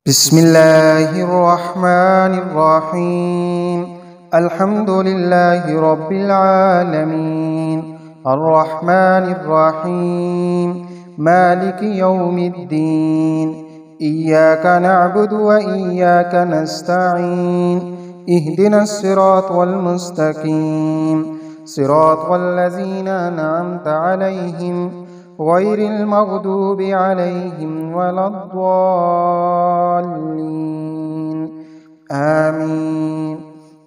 بسم الله الرحمن الرحيم. الحمد لله رب العالمين الرحمن الرحيم مالك يوم الدين. إياك نعبد وإياك نستعين. اهدنا الصراط المستقيم صراط الذين أنعمت عليهم غير المغضوب عليهم ولا الضالين آمين.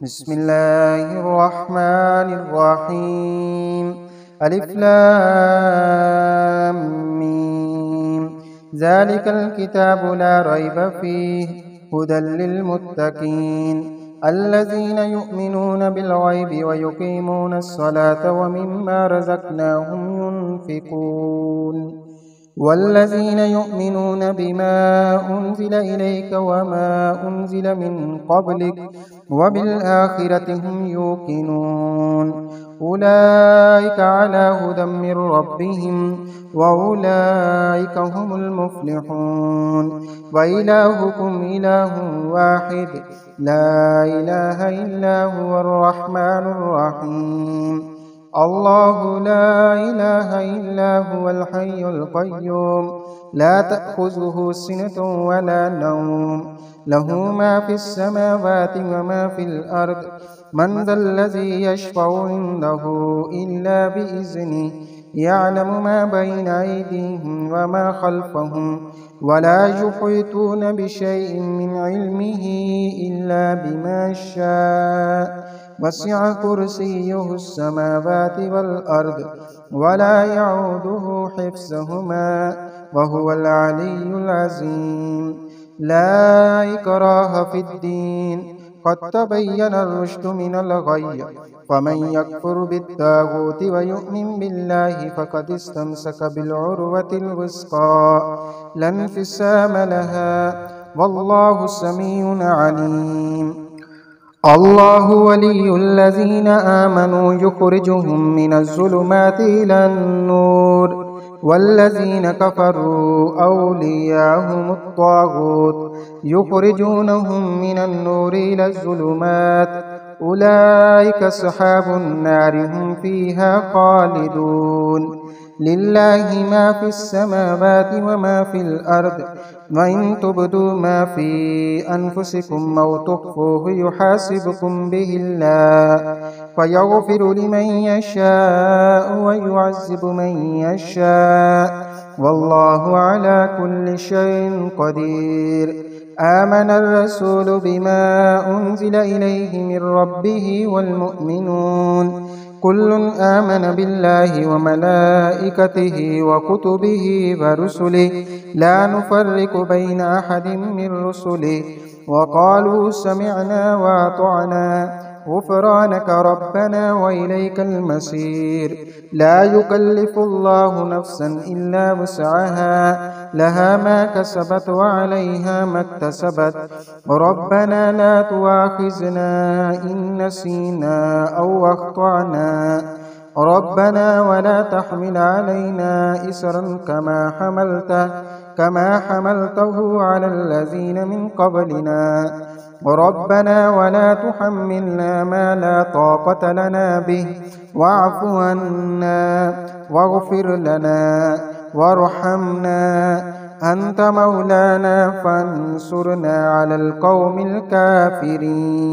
بسم الله الرحمن الرحيم. ألف لام ميم. ذلك الكتاب لا ريب فيه هدى للمتقين الذين يؤمنون بالغيب ويقيمون الصلاة ومما رزقناهم ينفقون والذين يؤمنون بما أنزل إليك وما أنزل من قبلك وبالآخرة هم يوقنون أولئك على هدى من ربهم وأولئك هم المفلحون. وإلهكم إله واحد لا إله إلا هو الرحمن الرحيم. الله لا إله إلا هو الحي القيوم لا تأخذه سنة ولا نوم له ما في السماوات وما في الأرض. من ذا الذي يشفع عنده إلا بإذنه يعلم ما بين أيديهم وما خلفهم ولا يحيطون بشيء من علمه إلا بما شاء. وسع كرسيه السماوات والأرض ولا يعوده حفظهما وهو العلي العظيم. لا إكراه في الدين قد تبين الرشد من الغي. فمن يكفر بالطاغوت ويؤمن بالله فقد استمسك بالعروة الوثقى لا انفصام لها والله سميع عليم. الله ولي الذين آمنوا يخرجهم من الظلمات إلى النور والذين كفروا أولياءهم الطاغوت يخرجونهم من النور إلى الظلمات أولئك أصحاب النار هم فيها خالدون. لله ما في السماوات وما في الأرض وإن تبدوا ما في أنفسكم أو تخفوه يحاسبكم به الله فيغفر لمن يشاء ويعذب من يشاء والله على كل شيء قدير. آمن الرسول بما أنزل إليه من ربه والمؤمنون كل آمن بالله وملائكته وكتبه ورسله لا نفرق بين أحد من رسله وقالوا سمعنا وأطعنا غفرانك ربنا وإليك المصير. لا يكلف الله نفسا إلا وسعها لها ما كسبت وعليها ما اكتسبت. ربنا لا تؤاخذنا إن نسينا أو أخطأنا ربنا ولا تحمل علينا إصرا كما حملته على الذين من قبلنا ربنا ولا تحملنا ما لا طاقة لنا به واعف عنا واغفر لنا وارحمنا أنت مولانا فانصرنا على القوم الكافرين.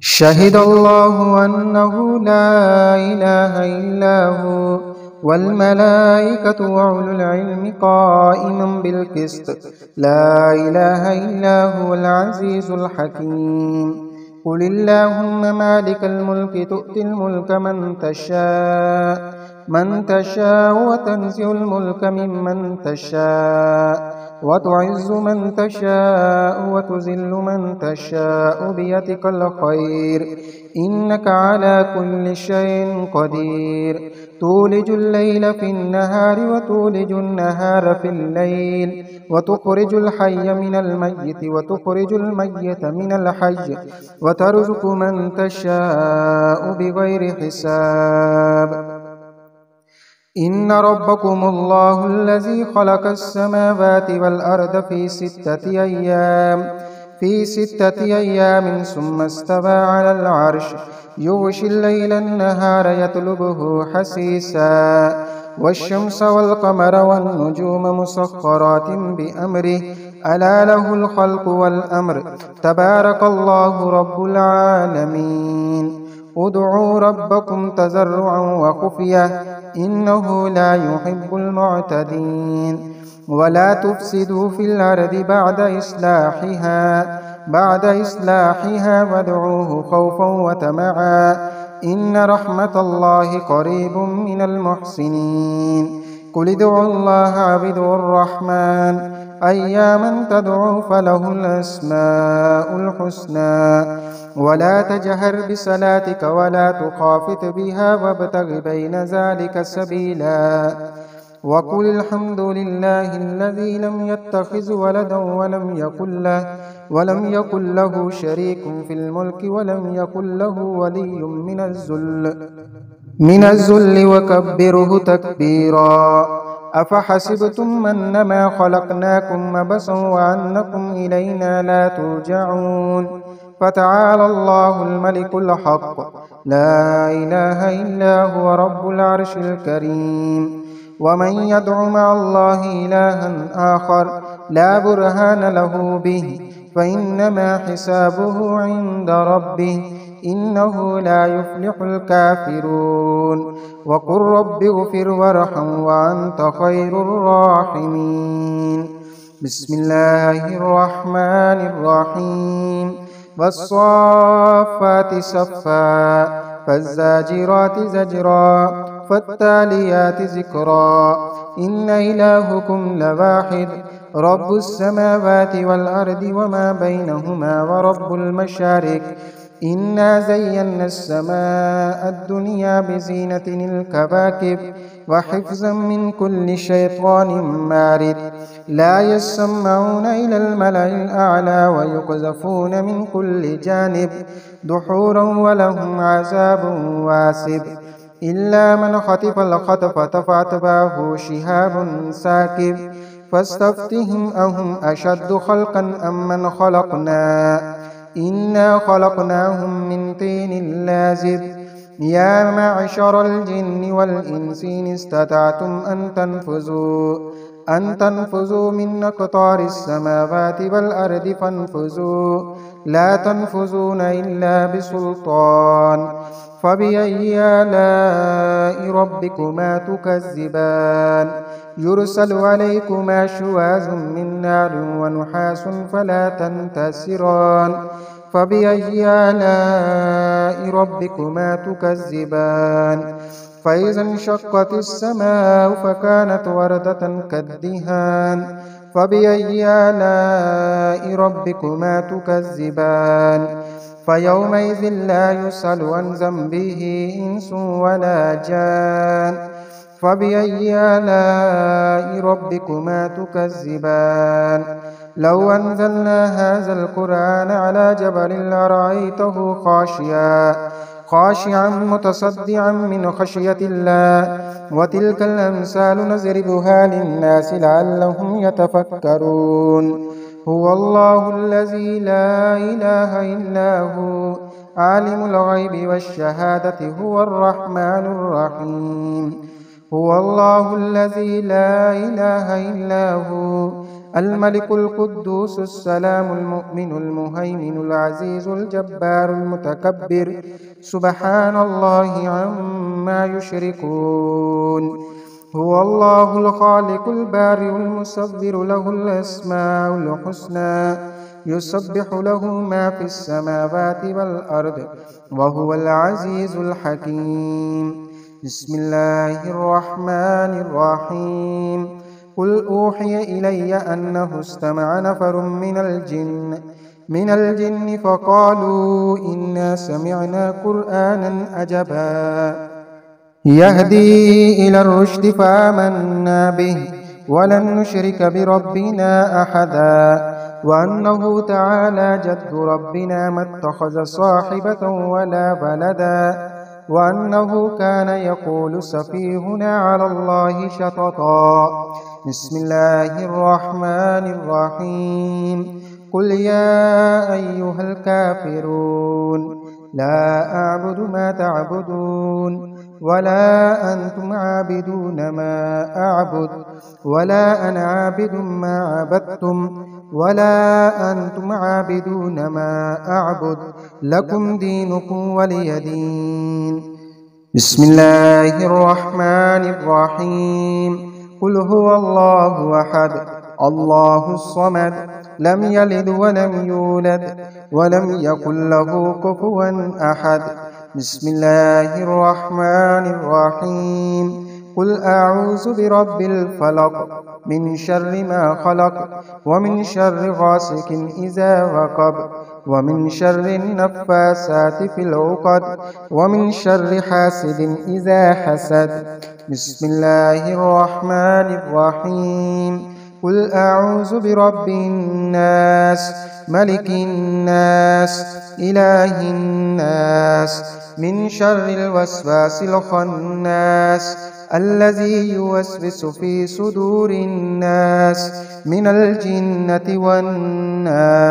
شهد الله أنه لا إله إلا هو والملائكة وأولو العلم قائما بالقسط لا إله إلا هو العزيز الحكيم. قل اللهم مالك الملك تؤتي الملك من تشاء وتنزع الملك ممن تشاء وتعز من تشاء وتذل من تشاء بيدك الخير إنك على كل شيء قدير. تولج الليل في النهار وتولج النهار في الليل وتخرج الحي من الميت وتخرج الميت من الحي وترزق من تشاء بغير حساب. إن ربكم الله الذي خلق السماوات والأرض في ستة أيام ثم استوى على العرش يغشي الليل النهار يطلبه حثيثا والشمس والقمر والنجوم مسخرات بأمره ألا له الخلق والأمر تبارك الله رب العالمين ادعوا ربكم تضرعا وخفية إنه لا يحب المعتدين ولا تفسدوا في الأرض بعد إصلاحها وادعوه خوفا وطمعا إن رحمة الله قريب من المحسنين قل ادعوا الله وادعوا الرحمن أياما تدعوا فله الأسماء الحسنى ولا تجهر بصلاتك ولا تخافت بها وابتغ بين ذلك سبيلا وقل الحمد لله الذي لم يتخذ ولدا ولم يكن له شريك في الملك ولم يكن له ولي من الذل وكبره تكبيرا أفحسبتم أنما خلقناكم عبثا وأنكم إلينا لا ترجعون فتعالى الله الملك الحق لا إله إلا هو رب العرش الكريم ومن يدع مع الله إلها آخر لا برهان له به فإنما حسابه عند ربه إنه لا يفلح الكافرون وقل رب اغفر وارحم وأنت خير الراحمين بسم الله الرحمن الرحيم والصافات صفا فالزاجرات زجرا فالتاليات ذكرا إن إلهكم لواحد رب السماوات والأرض وما بينهما ورب المشارق إنا زينا السماء الدنيا بزينة الكواكب وحفظا من كل شيطان مارد لا يسمعون إلى الملأ الأعلى ويقذفون من كل جانب دحورا ولهم عذاب واسب إلا من خطف الخطفة فأتبعه شهاب ساكب فاستفتهم أهم أشد خلقا أم من خلقنا إنا خلقناهم من طين لازب يا معشر الجن والإنس إن استطعتم أن تنفذوا من أقطار السماوات والأرض فانفذوا لا تنفذون إلا بسلطان فبأي آلاء ربكما تكذبان يرسل عليكما شواظ من نار ونحاس فلا تنتصران فبأي آلاء ربكما تكذبان فإذا انشقت السماء فكانت وردة كالدهان فبأي آلاء ربكما تكذبان فيومئذ لا يسأل عن ذنبه إنس ولا جان فبأي آلاء ربكما تكذبان لو أنزلنا هذا القرآن على جبل لرأيته خاشعا متصدعا من خشية الله وتلك الأمثال نضربها للناس لعلهم يتفكرون هو الله الذي لا إله إلا هو عالم الغيب والشهادة هو الرحمن الرحيم هو الله الذي لا إله إلا هو الملك القدوس السلام المؤمن المهيمن العزيز الجبار المتكبر سبحان الله عما يشركون هو الله الخالق البارئ المصور له الأسماء الحسنى يسبح له ما في السماوات والأرض وهو العزيز الحكيم بسم الله الرحمن الرحيم قل أوحي إلي أنه استمع نفر من الجن فقالوا إنا سمعنا قرآنا عجبا يهدي إلى الرشد فآمنا به ولن نشرك بربنا أحدا وأنه تعالى جد ربنا ما اتخذ صاحبة ولا ولدا وأنه كان يقول سفيهنا على الله شططا. بسم الله الرحمن الرحيم. قل يا أيها الكافرون لا أعبد ما تعبدون ولا أنتم عابدون ما أعبد ولا أنا عابد ما عبدتم ولا أنتم عابدون ما أعبد لكم دينكم ولي دين. بسم الله الرحمن الرحيم. قل هو الله أحد الله الصمد لم يلد ولم يولد ولم يكن له كفوا أحد. بسم الله الرحمن الرحيم. قل أعوذ برب الفلق من شر ما خلق ومن شر غاسق إذا وقب ومن شر النفاسات في العقد ومن شر حاسد إذا حسد. بسم الله الرحمن الرحيم. قل أعوذ برب الناس ملك الناس إله الناس من شر الوسواس الخناس الذي يوسوس في صدور الناس من الجنة والناس.